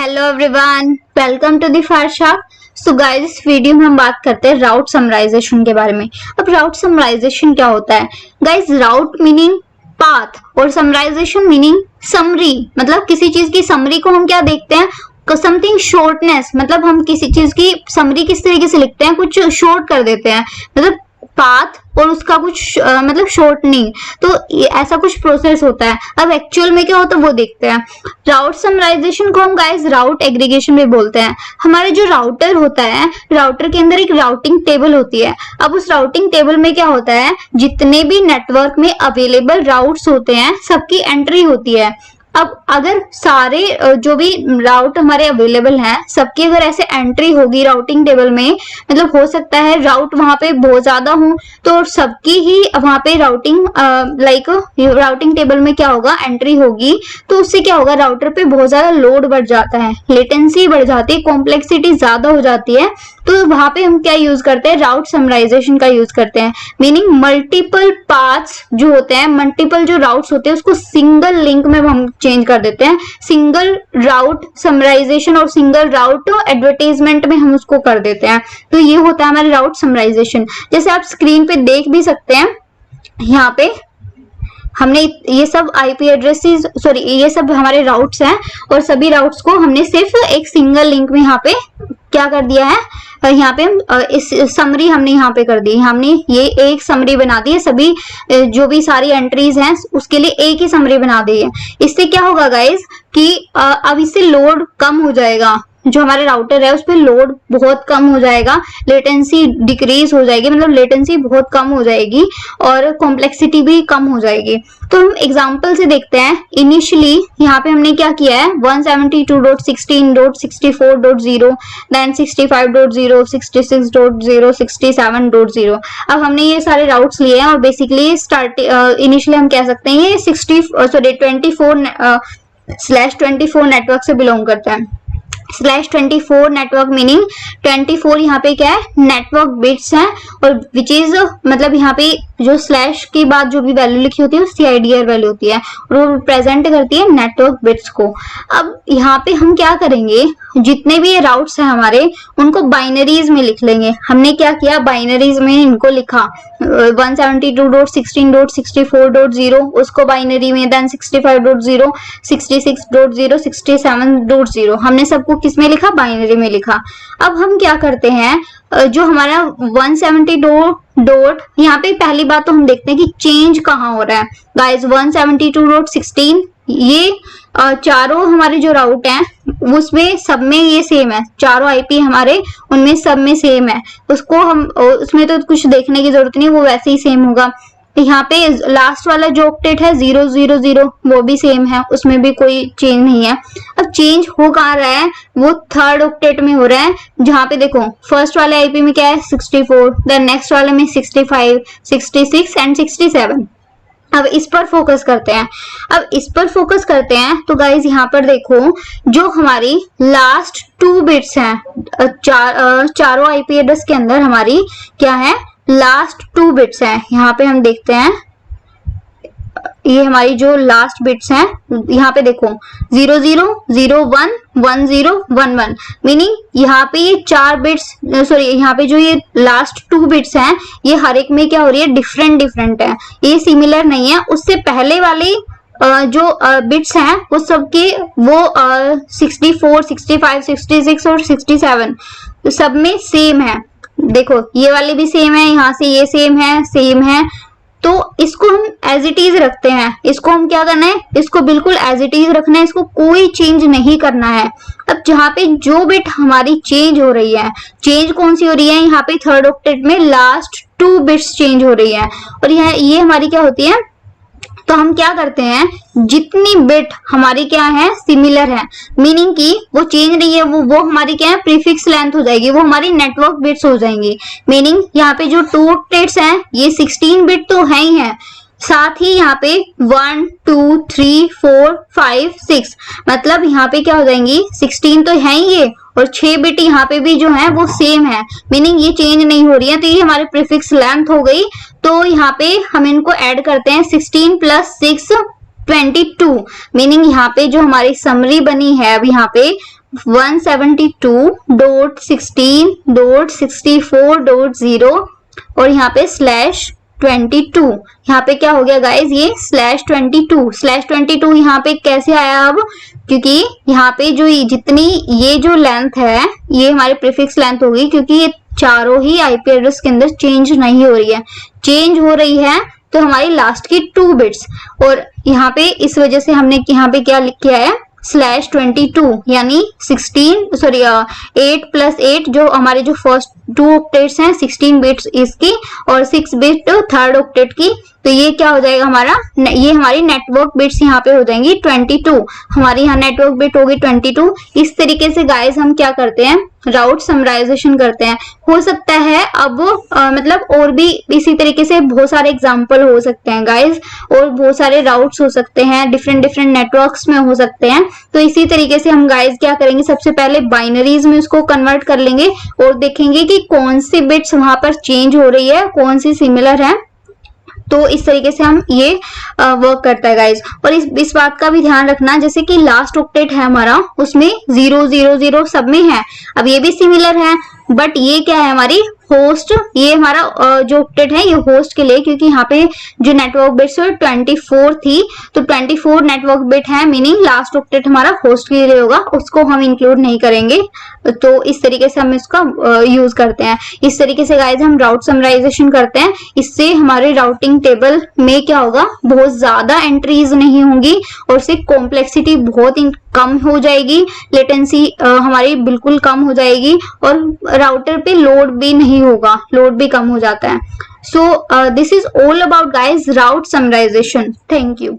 Hello everyone, welcome to the फारशा। So guys, इस video में हम बात करते हैं राउट समराइजेशन के बारे में। अब राउट समराइजेशन क्या होता है गाइस? राउट मीनिंग पाथ और समराइजेशन मीनिंग समरी। मतलब किसी चीज की समरी को हम क्या देखते हैं? Something shortness. मतलब हम किसी चीज की समरी किस तरीके से लिखते हैं? कुछ शॉर्ट कर देते हैं, मतलब पाथ और उसका कुछ मतलब शॉर्टनिंग। तो ऐसा कुछ प्रोसेस होता है। अब एक्चुअल में क्या होता है वो देखते हैं। राउट समराइजेशन को हम गाइस राउट एग्रीगेशन भी बोलते हैं। हमारे जो राउटर होता है, राउटर के अंदर एक राउटिंग टेबल होती है। अब उस राउटिंग टेबल में क्या होता है? जितने भी नेटवर्क में अवेलेबल राउट्स होते हैं सबकी एंट्री होती है। अब अगर सारे जो भी राउट हमारे अवेलेबल हैं सबकी अगर ऐसे एंट्री होगी राउटिंग टेबल में, मतलब हो सकता है राउट वहां पे बहुत ज्यादा हो तो सबकी ही वहां पे राउटिंग राउटिंग टेबल में क्या होगा? एंट्री होगी। तो उससे क्या होगा? राउटर पे बहुत ज्यादा लोड बढ़ जाता है, लेटेंसी बढ़ जाती है, कॉम्प्लेक्सिटी ज्यादा हो जाती है। तो वहां पे हम क्या यूज करते हैं? राउट समराइजेशन का यूज करते हैं। मीनिंग मल्टीपल पाथ्स जो होते हैं, मल्टीपल जो राउट्स होते हैं उसको सिंगल लिंक में हम चेंज कर देते हैं। सिंगल राउट समराइजेशन और सिंगल राउट एडवर्टाइजमेंट में हम उसको कर देते हैं। तो ये होता है हमारे राउट समराइजेशन। जैसे आप स्क्रीन पे देख भी सकते हैं, यहाँ पे हमने ये सब आईपी एड्रेसेस, सॉरी ये सब हमारे राउट्स हैं और सभी राउट्स को हमने सिर्फ एक सिंगल लिंक में यहाँ पे क्या कर दिया है? यहाँ पे इस समरी हमने यहाँ पे कर दी। हमने ये एक समरी बना दी है, सभी जो भी सारी एंट्रीज हैं उसके लिए एक ही समरी बना दी है। इससे क्या होगा गाइस कि अब इससे लोड कम हो जाएगा। जो हमारे राउटर है उस पर लोड बहुत कम हो जाएगा, लेटेंसी डिक्रीज हो जाएगी, मतलब लेटेंसी बहुत कम हो जाएगी और कॉम्प्लेक्सिटी भी कम हो जाएगी। तो हम एग्जांपल से देखते हैं। इनिशियली यहाँ पे हमने क्या किया है? 172.16.64.0, देन 65.0, 66.0, 67.0। अब हमने ये सारे राउट्स लिए हैं और बेसिकली इनिशियली हम कह सकते हैं ये 24/24 नेटवर्क से बिलोंग करता है। /24 नेटवर्क मीनिंग 24 यहाँ पे क्या है? नेटवर्क बिट्स हैं और विच इज मतलब यहाँ पे जो स्लैश के बाद जो भी वैल्यू लिखी होती है उसकी आईडीआर वैल्यू होती है और वो प्रेजेंट करती है नेटवर्क बिट्स को। अब यहाँ पे हम क्या करेंगे? जितने भी ये राउट्स हैं हमारे उनको बाइनरीज में लिख लेंगे। हमने क्या किया? बाइनरीज में इनको लिखा। 172.16.64.0 उसको बाइनरी में, देन 65.0, 66.0, 67.0 हमने सबको किस में लिखा? बाइनरी में लिखा। अब हम क्या करते हैं? जो हमारा 172 यहाँ पे पहली बात तो हम देखते हैं कि चेंज कहाँ हो रहा है गाइस। 172.16 ये चारों हमारे जो राउट हैं उसमें सब में ये सेम है। चारों आईपी हमारे उनमें सब में सेम है। उसको हम उसमें तो कुछ देखने की जरूरत नहीं, वो वैसे ही सेम होगा। यहाँ पे लास्ट वाला जो ऑक्टेट है 000 वो भी सेम है, उसमें भी कोई चेंज नहीं है। अब चेंज हो कहाँ रहा है? वो थर्ड ऑक्टेट में हो रहा है, जहाँ पे देखो फर्स्ट वाले आईपी में क्या है? 64, देन नेक्स्ट वाले में 65, 66 एंड 67। अब इस पर फोकस करते हैं। तो गाइज यहाँ पर देखो जो हमारी लास्ट 2 बिट्स हैं, चारों आईपी एड्रेस के अंदर हमारी क्या है? लास्ट 2 बिट्स हैं। यहाँ पे हम देखते हैं ये हमारी जो लास्ट बिट्स हैं, यहाँ पे देखो 0001 1011 मीनिंग यहाँ पे ये 4 बिट्स, सॉरी यहाँ पे जो ये लास्ट 2 बिट्स हैं ये हर एक में क्या हो रही है? डिफरेंट है, ये सिमिलर नहीं है। उससे पहले वाले जो बिट्स हैं वो सबके वो 64, 65, 66 और 67 सब में सेम है। देखो ये वाले भी सेम है, यहाँ से ये सेम है। तो इसको हम एज इट इज रखते हैं। इसको हम क्या करना है? इसको बिल्कुल एज इट इज रखना है, इसको कोई चेंज नहीं करना है। अब जहाँ पे जो बिट हमारी चेंज हो रही है, चेंज कौन सी हो रही है? यहाँ पे थर्ड ऑक्टेट में लास्ट 2 बिट्स चेंज हो रही है और ये हमारी क्या होती है? तो हम क्या करते हैं? जितनी बिट हमारी क्या है? सिमिलर है, मीनिंग कि वो चेंज नहीं है, वो हमारी क्या है? प्रीफिक्स लेंथ हो जाएगी, वो हमारी नेटवर्क बिट्स हो जाएंगी। मीनिंग यहाँ पे जो 2 ऑक्टेट्स हैं ये 16 बिट तो है ही है, साथ ही यहाँ पे 1 2 3 4 5 6 मतलब यहाँ पे क्या हो जाएंगी? 16 तो है ही ये और 6 बिट यहाँ पे भी जो है वो सेम है, मीनिंग ये चेंज नहीं हो रही है। तो ये हमारी प्रीफिक्स लेंथ हो गई। तो यहाँ पे हम इनको ऐड करते हैं 16 + 6 22 मीनिंग यहाँ पे जो हमारी समरी बनी है अब यहाँ पे 172.16.64.0 और यहाँ पे /22। यहाँ पे क्या हो गया गाइज, ये /22 यहाँ पे कैसे आया अब, क्योंकि यहाँ पे जो जितनी ये जो लेंथ है ये हमारे प्रीफिक्स लेंथ होगी, क्योंकि ये चारों ही आईपी एड्रेस के अंदर चेंज नहीं हो रही है, चेंज हो रही है तो हमारी लास्ट की 2 बिट्स। और यहाँ पे इस वजह से हमने यहाँ पे क्या लिख किया है /22 यानी 8 + 8 जो हमारे जो फर्स्ट 2 ऑक्टेट्स हैं 16 बिट्स इसकी और 6 बिट थर्ड ऑक्टेट की, तो ये क्या हो जाएगा हमारा, ये हमारी नेटवर्क बिट्स यहाँ पे हो जाएंगी 22, हमारी यहाँ नेटवर्क बिट होगी 22। इस तरीके से गाइस हम क्या करते हैं, राउट समराइजेशन करते हैं। हो सकता है अब मतलब और भी इसी तरीके से बहुत सारे एग्जांपल हो सकते हैं गाइस, और बहुत सारे राउट्स हो सकते हैं, डिफरेंट नेटवर्क्स में हो सकते हैं। तो इसी तरीके से हम गाइस क्या करेंगे, सबसे पहले बाइनरीज में उसको कन्वर्ट कर लेंगे और देखेंगे कि कौन सी बिट्स वहां पर चेंज हो रही है, कौन सी सिमिलर है। तो इस तरीके से हम ये वर्क करता है गाइज। और इस बात का भी ध्यान रखना, जैसे कि लास्ट ऑक्टेट है हमारा उसमें 000 सब में है, अब ये भी सिमिलर है, बट ये क्या है हमारी होस्ट, ये हमारा जो ऑक्टेट है ये होस्ट के लिए, क्योंकि यहाँ पे जो नेटवर्क बिट्स 24 थी, तो 24 नेटवर्क बिट है, मीनिंग लास्ट ऑक्टेट हमारा होस्ट के लिए होगा, उसको हम इंक्लूड नहीं करेंगे। तो इस तरीके से हम इसका यूज करते हैं। इस तरीके से गाइज हम राउट समराइजेशन करते हैं। इससे हमारे राउटिंग टेबल में क्या होगा, बहुत ज्यादा एंट्रीज नहीं होंगी और उससे कॉम्प्लेक्सिटी बहुत कम हो जाएगी, लेटेंसी हमारी बिल्कुल कम हो जाएगी और राउटर पे लोड भी नहीं होगा, लोड भी कम हो जाता है। So this is all about guys route summarization. Thank you.